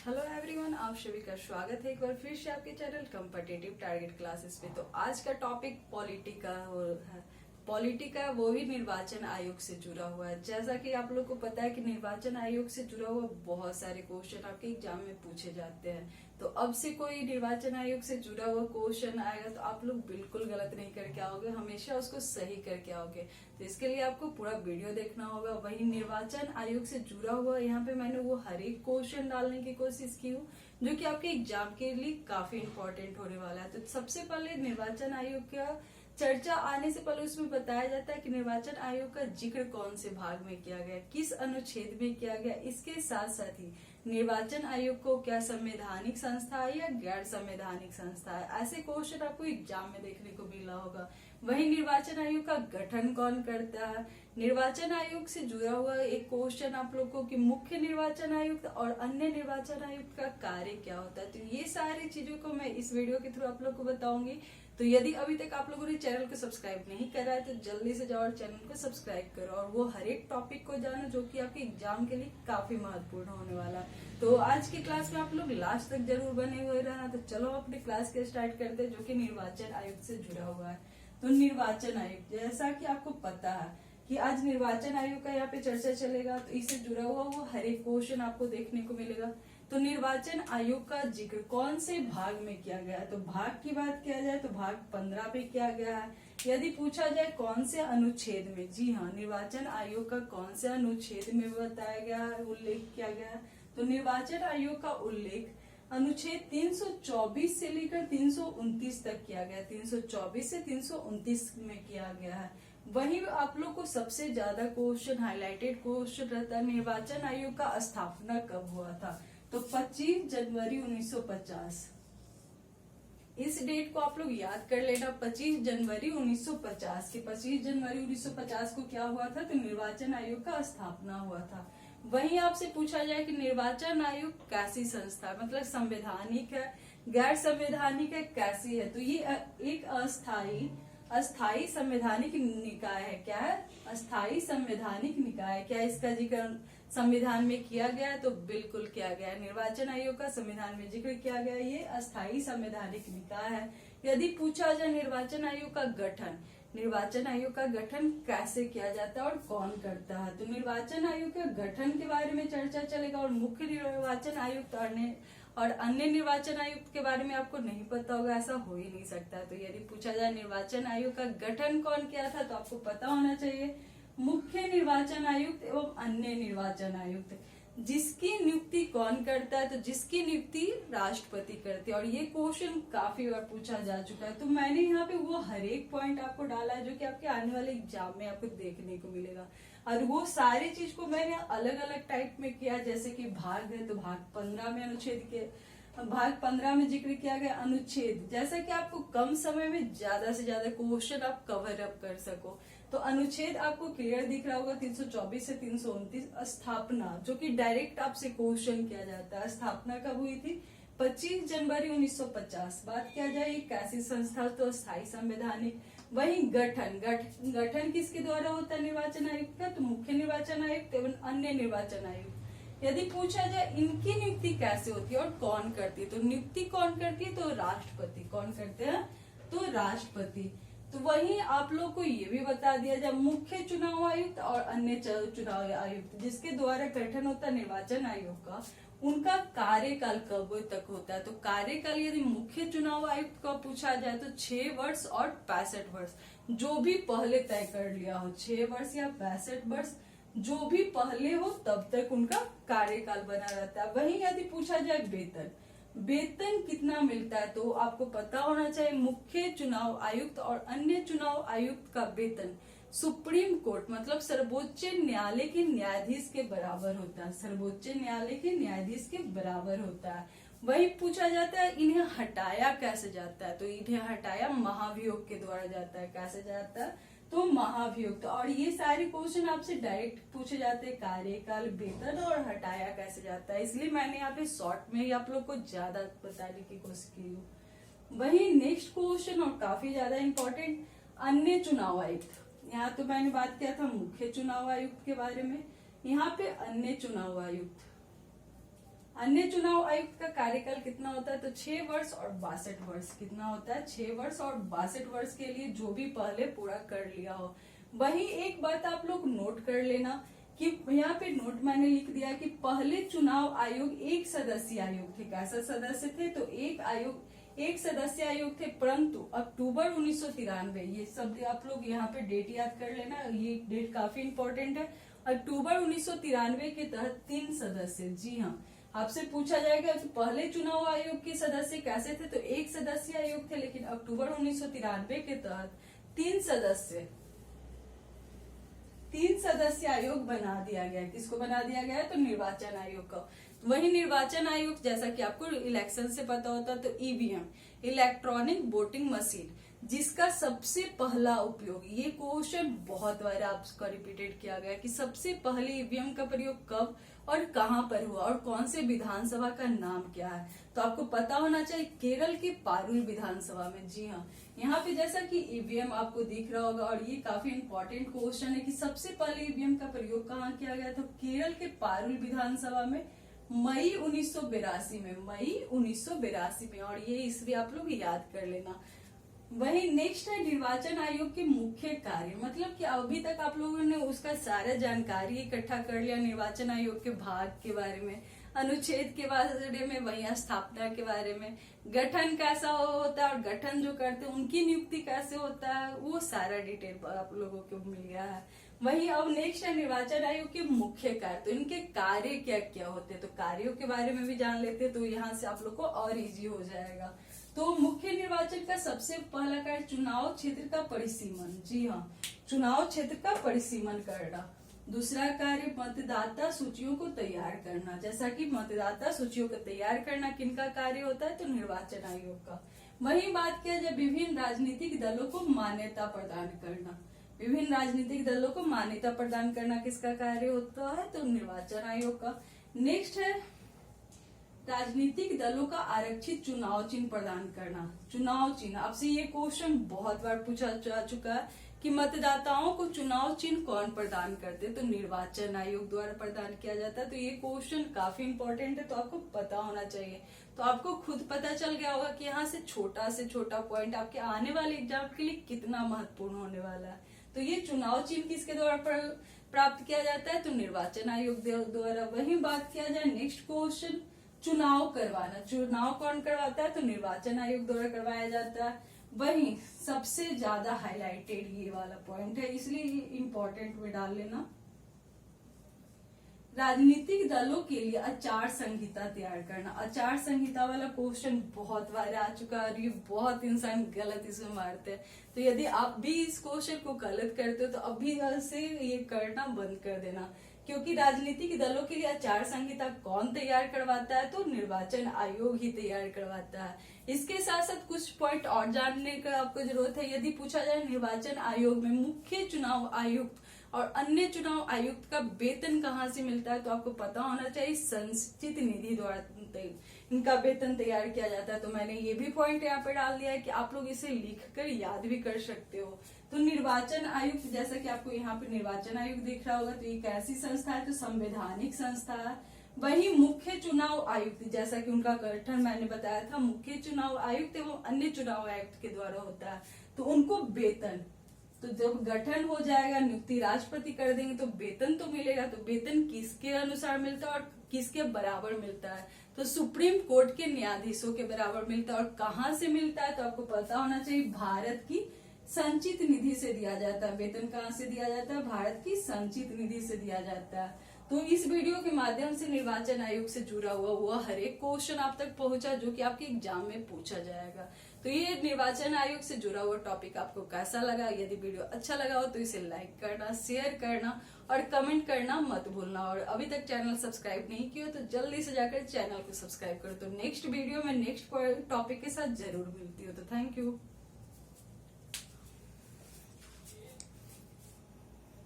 Hello everyone, आप सभी का स्वागत है एक बार फिर से आपके चैनल कॉम्पिटिटिव टारगेट क्लासेस पे। तो आज का टॉपिक पॉलिटिका वो भी निर्वाचन आयोग से जुड़ा हुआ है। जैसा कि आप लोग को पता है कि निर्वाचन आयोग से जुड़ा हुआ बहुत सारे क्वेश्चन आपके एग्जाम में पूछे जाते हैं। तो अब से कोई निर्वाचन आयोग से जुड़ा हुआ क्वेश्चन आएगा तो आप लोग बिल्कुल गलत नहीं करके आओगे, हमेशा उसको सही करके आओगे। तो इसके लिए आपको पूरा वीडियो देखना होगा। वही निर्वाचन आयोग से जुड़ा हुआ यहाँ पे मैंने वो हर एक क्वेश्चन डालने की कोशिश की हूँ जो कि आपके एग्जाम के लिए काफी इंपॉर्टेंट होने वाला है। तो सबसे पहले निर्वाचन आयोग का चर्चा आने से पहले उसमें बताया जाता है कि निर्वाचन आयोग का जिक्र कौन से भाग में किया गया, किस अनुच्छेद में किया गया। इसके साथ साथ ही निर्वाचन आयोग को क्या संवैधानिक संस्था है या गैर संवैधानिक संस्था है, ऐसे क्वेश्चन आपको एग्जाम में देखने को मिला होगा। वही निर्वाचन आयोग का गठन कौन करता है, निर्वाचन आयोग से जुड़ा हुआ एक क्वेश्चन आप लोग को कि मुख्य निर्वाचन आयुक्त और अन्य निर्वाचन आयुक्त का कार्य क्या होता है। तो ये सारी चीजों को मैं इस वीडियो के थ्रू आप लोग को बताऊंगी। तो यदि अभी तक आप लोगों ने चैनल को सब्सक्राइब नहीं करा है तो जल्दी से जाओ और चैनल को सब्सक्राइब करो और वो हर एक टॉपिक को जानो जो कि आपके एग्जाम के लिए काफी महत्वपूर्ण होने वाला है। तो आज की क्लास में आप लोग लास्ट तक जरूर बने हुए रहना। तो चलो अपनी क्लास के स्टार्ट करते हैं जो कि निर्वाचन आयोग से जुड़ा हुआ है। तो निर्वाचन आयोग, जैसा कि आपको पता है कि आज निर्वाचन आयोग का यहाँ पे चर्चा चलेगा, तो इससे जुड़ा हुआ वो हर एक क्वेश्चन आपको देखने को मिलेगा। तो निर्वाचन आयोग का जिक्र कौन से भाग में किया गया है, तो भाग की बात किया जाए तो भाग 15 पे किया गया है। यदि पूछा जाए कौन से अनुच्छेद में, जी हाँ, निर्वाचन आयोग का कौन से अनुच्छेद में बताया गया है, उल्लेख किया गया है, तो निर्वाचन आयोग का उल्लेख अनुच्छेद 324 से लेकर 329 तक किया गया है। 324 से 329 में किया गया है। वहीं आप लोग को सबसे ज्यादा क्वेश्चन हाईलाइटेड क्वेश्चन रहता है निर्वाचन आयोग का स्थापना कब हुआ था, तो 25 जनवरी 1950। इस डेट को आप लोग याद कर लेना, 25 जनवरी 1950 के 25 जनवरी 1950 को क्या हुआ था, तो निर्वाचन आयोग का स्थापना हुआ था। वहीं आपसे पूछा जाए कि निर्वाचन आयोग कैसी संस्था है, मतलब संवैधानिक है, गैर संवैधानिक है, कैसी है, तो ये एक अस्थायी संवैधानिक निकाय है। क्या है? अस्थायी संवैधानिक निकाय। क्या इसका जिक्र संविधान में किया गया है, तो बिल्कुल किया गया है। निर्वाचन आयोग का संविधान में जिक्र किया गया है। ये अस्थायी संवैधानिक निकाय है। यदि पूछा जाए निर्वाचन आयोग का गठन, निर्वाचन आयोग का गठन कैसे किया जाता है और कौन करता है, तो निर्वाचन आयोग के गठन के बारे में चर्चा चलेगा। और मुख्य निर्वाचन आयुक्त और अन्य निर्वाचन आयुक्त के बारे में आपको नहीं पता होगा, ऐसा हो ही नहीं सकता। तो यदि पूछा जाए निर्वाचन आयोग का गठन कौन किया था, तो आपको पता होना चाहिए मुख्य निर्वाचन आयुक्त एवं अन्य निर्वाचन आयुक्त। जिसकी नियुक्ति कौन करता है, तो जिसकी नियुक्ति राष्ट्रपति करते हैं। और ये क्वेश्चन काफी बार पूछा जा चुका है, तो मैंने यहाँ पे वो हर एक पॉइंट आपको डाला है जो कि आपके आने वाले एग्जाम में आपको देखने को मिलेगा। और वो सारी चीज को मैंने अलग अलग टाइप में किया, जैसे कि भाग है तो भाग 15 में अनुच्छेद के भाग 15 में जिक्र किया गया अनुच्छेद, जैसा कि आपको कम समय में ज्यादा से ज्यादा क्वेश्चन आप कवर अप कर सको। तो अनुच्छेद आपको क्लियर दिख रहा होगा 324 से 329। स्थापना, जो कि डायरेक्ट आपसे क्वेश्चन किया जाता है, स्थापना कब हुई थी, 25 जनवरी 1950। बात किया जाए एक ऐसी संस्था, तो स्थायी संवैधानिक। वही गठन किसके द्वारा होता है निर्वाचन आयुक्त का, तो मुख्य निर्वाचन आयुक्त एवं अन्य निर्वाचन आयुक्त। यदि पूछा जाए इनकी नियुक्ति कैसे होती है और कौन करती है, तो नियुक्ति कौन करती है, तो राष्ट्रपति। कौन करते हैं, तो राष्ट्रपति। तो वही आप लोग को ये भी बता दिया जाए मुख्य चुनाव आयुक्त और अन्य चुनाव आयुक्त जिसके द्वारा गठन होता है निर्वाचन आयोग का, उनका कार्यकाल कब तक होता है। तो कार्यकाल यदि मुख्य चुनाव आयुक्त का पूछा जाए तो 6 वर्ष और 65 वर्ष, जो भी पहले तय कर लिया हो, 6 वर्ष या 65 वर्ष जो भी पहले हो तब तक उनका कार्यकाल बना रहता है। वहीं यदि पूछा जाए वेतन कितना मिलता है, तो आपको पता होना चाहिए मुख्य चुनाव आयुक्त और अन्य चुनाव आयुक्त का वेतन सुप्रीम कोर्ट मतलब सर्वोच्च न्यायालय के न्यायाधीश के बराबर होता है। सर्वोच्च न्यायालय के न्यायाधीश के बराबर होता है। वही पूछा जाता है इन्हें हटाया कैसे जाता है, तो इन्हें हटाया महाभियोग के द्वारा जाता है। कैसे जाता है, तो महाभियोग। तो और ये सारे क्वेश्चन आपसे डायरेक्ट पूछे जाते हैं, कार्यकाल, वेतन और हटाया कैसे जाता है। इसलिए मैंने यहाँ पे शॉर्ट में ही आप लोग को ज्यादा बताने की कोशिश की हूँ। वही नेक्स्ट क्वेश्चन और काफी ज्यादा इम्पोर्टेंट, अन्य चुनाव आयुक्त। यहाँ तो मैंने बात किया था मुख्य चुनाव आयुक्त के बारे में, यहाँ पे अन्य चुनाव आयुक्त। अन्य चुनाव आयुक्त का कार्यकाल कितना होता है? तो 6 वर्ष और 62 वर्ष। कितना होता है? 6 वर्ष और 62 वर्ष के लिए जो भी पहले पूरा कर लिया हो। वही एक बात आप लोग नोट कर लेना कि यहाँ पे नोट मैंने लिख दिया कि पहले चुनाव आयोग एक सदस्यीय आयोग थे। कैसा सदस्य थे? तो एक सदस्य आयोग थे, परंतु अक्टूबर 1993, ये सब आप लोग यहाँ पे डेट याद कर लेना, ये डेट काफी इंपॉर्टेंट है। अक्टूबर 1993 के तहत 3 सदस्य, जी हाँ, आपसे पूछा जाएगा कि पहले चुनाव आयोग के सदस्य कैसे थे? तो एक सदस्य आयोग थे, लेकिन अक्टूबर 1993 के तहत 3 सदस्य आयोग बना दिया गया। किसको बना दिया गया? तो निर्वाचन आयोग को। वही निर्वाचन आयोग, जैसा कि आपको इलेक्शन से पता होता, तो ईवीएम, इलेक्ट्रॉनिक वोटिंग मशीन, जिसका सबसे पहला उपयोग, ये क्वेश्चन बहुत बार आपका रिपीटेड किया गया कि सबसे पहले ईवीएम का प्रयोग कब और कहां पर हुआ और कौन से विधानसभा का नाम क्या है? तो आपको पता होना चाहिए, केरल के पारुल विधानसभा में। जी हाँ, यहाँ पे जैसा कि ईवीएम आपको दिख रहा होगा, और ये काफी इंपॉर्टेंट क्वेश्चन है कि सबसे पहले ईवीएम का प्रयोग कहाँ किया गया? तो केरल के पारुल विधानसभा में मई 1982 में, मई 1982 में, और ये ईस्वी आप लोग याद कर लेना। वही नेक्स्ट है निर्वाचन आयोग के मुख्य कार्य, मतलब कि अभी तक आप लोगों ने उसका सारा जानकारी इकट्ठा कर लिया, निर्वाचन आयोग के भाग के बारे में, अनुच्छेद के बारे में, वही स्थापना के बारे में, गठन कैसा होता है और गठन जो करते हैं उनकी नियुक्ति कैसे होता है, वो सारा डिटेल आप लोगों को मिल गया है। वही अब नेक्स्ट है निर्वाचन आयोग के मुख्य कार्य, तो इनके कार्य क्या क्या होते हैं, तो कार्यों के बारे में भी जान लेते, तो यहाँ से आप लोग को और इजी हो जाएगा। तो मुख्य निर्वाचन का सबसे पहला कार्य चुनाव क्षेत्र का परिसीमन, जी हाँ, चुनाव क्षेत्र का परिसीमन करना। दूसरा कार्य मतदाता सूचियों को तैयार करना, जैसा कि मतदाता सूचियों को तैयार करना किनका कार्य होता है? तो निर्वाचन आयोग का। वही बात किया जाए विभिन्न राजनीतिक दलों को मान्यता प्रदान करना, विभिन्न राजनीतिक दलों को मान्यता प्रदान करना किसका कार्य होता है? तो निर्वाचन आयोग का। नेक्स्ट है राजनीतिक दलों का आरक्षित चुनाव चिन्ह प्रदान करना। चुनाव चिन्ह, आपसे ये क्वेश्चन बहुत बार पूछा जा चुका है कि मतदाताओं को चुनाव चिन्ह कौन प्रदान करते, तो निर्वाचन आयोग द्वारा प्रदान किया जाता है। तो ये क्वेश्चन काफी इंपॉर्टेंट है, तो आपको पता होना चाहिए। तो आपको खुद पता चल गया होगा कि यहाँ से छोटा पॉइंट आपके आने वाले एग्जाम के लिए कितना महत्वपूर्ण होने वाला है। तो ये चुनाव चिन्ह किसके द्वारा प्राप्त किया जाता है? तो निर्वाचन आयोग द्वारा। वही बात किया जाए नेक्स्ट क्वेश्चन चुनाव करवाना, चुनाव कौन करवाता है? तो निर्वाचन आयोग द्वारा करवाया जाता है। वही सबसे ज्यादा हाईलाइटेड ये वाला पॉइंट है, इसलिए इम्पोर्टेंट में डाल लेना। राजनीतिक दलों के लिए आचार संहिता तैयार करना। आचार संहिता वाला क्वेश्चन बहुत बार आ चुका है और ये बहुत इंसान गलत इसमें मारते हैं। तो यदि आप भी इस क्वेश्चन को गलत करते हो तो अभी से ये करना बंद कर देना, क्योंकि राजनीतिक दलों के लिए आचार संहिता कौन तैयार करवाता है? तो निर्वाचन आयोग ही तैयार करवाता है। इसके साथ साथ कुछ पॉइंट और जानने का आपको जरूरत है। यदि पूछा जाए निर्वाचन आयोग में मुख्य चुनाव आयुक्त और अन्य चुनाव आयुक्त का वेतन कहाँ से मिलता है, तो आपको पता होना चाहिए संचित निधि द्वारा इनका वेतन तैयार किया जाता है। तो मैंने ये भी पॉइंट यहाँ पे डाल दिया है कि आप लोग इसे लिखकर याद भी कर सकते हो। तो निर्वाचन आयुक्त, जैसा कि आपको यहाँ पे निर्वाचन आयोग दिख रहा होगा, तो ये कैसी संस्था है? तो संवैधानिक संस्था है। वही मुख्य चुनाव आयुक्त, जैसा कि उनका गठन मैंने बताया था, मुख्य चुनाव आयुक्त एवं अन्य चुनाव आयुक्त के द्वारा होता है। तो उनको वेतन, तो जब गठन हो जाएगा, नियुक्ति राष्ट्रपति कर देंगे तो वेतन तो मिलेगा। तो वेतन किसके अनुसार मिलता है और किसके बराबर मिलता है? तो सुप्रीम कोर्ट के न्यायाधीशों के बराबर मिलता है। और कहाँ से मिलता है? तो आपको पता होना चाहिए, भारत की संचित निधि से दिया जाता है। वेतन कहाँ से दिया जाता है? भारत की संचित निधि से दिया जाता है। तो इस वीडियो के माध्यम से निर्वाचन आयोग से जुड़ा हुआ हर एक क्वेश्चन आप तक पहुंचा जो कि आपके एग्जाम में पूछा जाएगा। तो ये निर्वाचन आयोग से जुड़ा हुआ टॉपिक आपको कैसा लगा? यदि वीडियो अच्छा लगा हो तो इसे लाइक करना, शेयर करना और कमेंट करना मत भूलना। और अभी तक चैनल सब्सक्राइब नहीं किया तो जल्दी से जाकर चैनल को सब्सक्राइब करो। तो नेक्स्ट वीडियो में नेक्स्ट टॉपिक के साथ जरूर मिलती हो। तो थैंक यू।